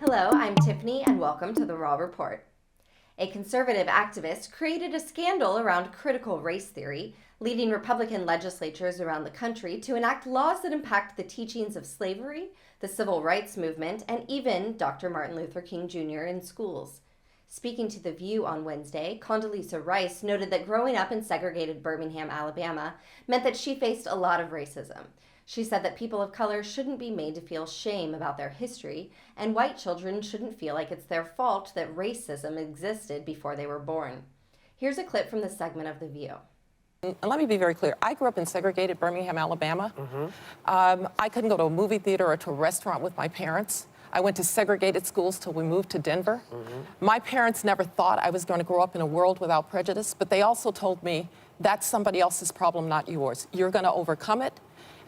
Hello, I'm Tiffany and welcome to the Raw Report. A conservative activist created a scandal around critical race theory, leading Republican legislatures around the country to enact laws that impact the teachings of slavery, the civil rights movement, and even Dr. Martin Luther King Jr. in schools. Speaking to The View on Wednesday, Condoleezza Rice noted that growing up in segregated Birmingham, Alabama, meant that she faced a lot of racism. She said that people of color shouldn't be made to feel shame about their history, and white children shouldn't feel like it's their fault that racism existed before they were born. Here's a clip from this segment of The View. Let me be very clear. I grew up in segregated Birmingham, Alabama. I couldn't go to a movie theater or to a restaurant with my parents. I went to segregated schools till we moved to Denver. My parents never thought I was going to grow up in a world without prejudice, but they also told me that's somebody else's problem, not yours. You're going to overcome it,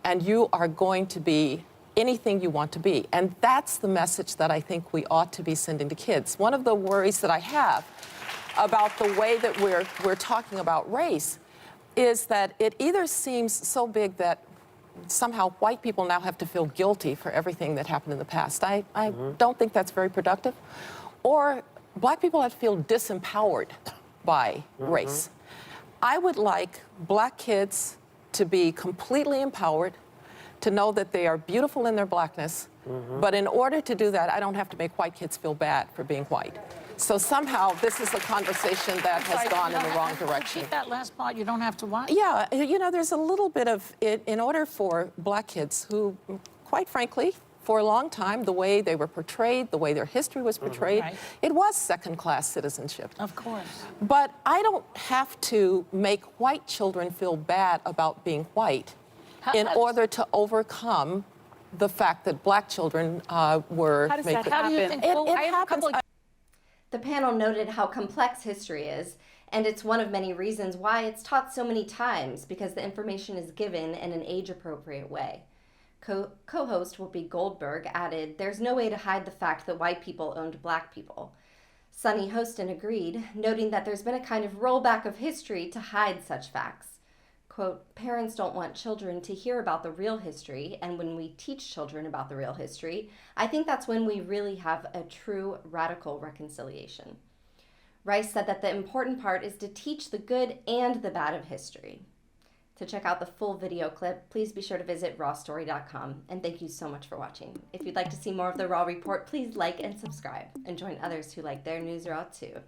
and you are going to be anything you want to be. And that's the message that I think we ought to be sending to kids. One of the worries that I have about the way that we're talking about race is that it either seems so big that somehow white people now have to feel guilty for everything that happened in the past. I don't think that's very productive. Or black people have to feel disempowered by race. I would like black kids to be completely empowered, to know that they are beautiful in their blackness, but in order to do that, I don't have to make white kids feel bad for being white. So somehow this is a conversation that has gone in the wrong direction. Repeat that last part, you don't have to what? Yeah, you know, there's a little bit of it in order for black kids who, quite frankly, for a long time, the way they were portrayed, the way their history was portrayed, it was second-class citizenship. Of course. But I don't have to make white children feel bad about being white in order to overcome the fact that black children were How does that happen? It happens. The panel noted how complex history is, and it's one of many reasons why it's taught so many times, because the information is given in an age-appropriate way. Co-host Whoopi Goldberg added, "There's no way to hide the fact that white people owned black people." Sunny Hostin agreed, noting that there's been a kind of rollback of history to hide such facts. Quote, "Parents don't want children to hear about the real history, and when we teach children about the real history, I think that's when we really have a true radical reconciliation." Rice said that the important part is to teach the good and the bad of history. To check out the full video clip, please be sure to visit rawstory.com, and thank you so much for watching. If you'd like to see more of the Raw Report, please like and subscribe, and join others who like their news raw too.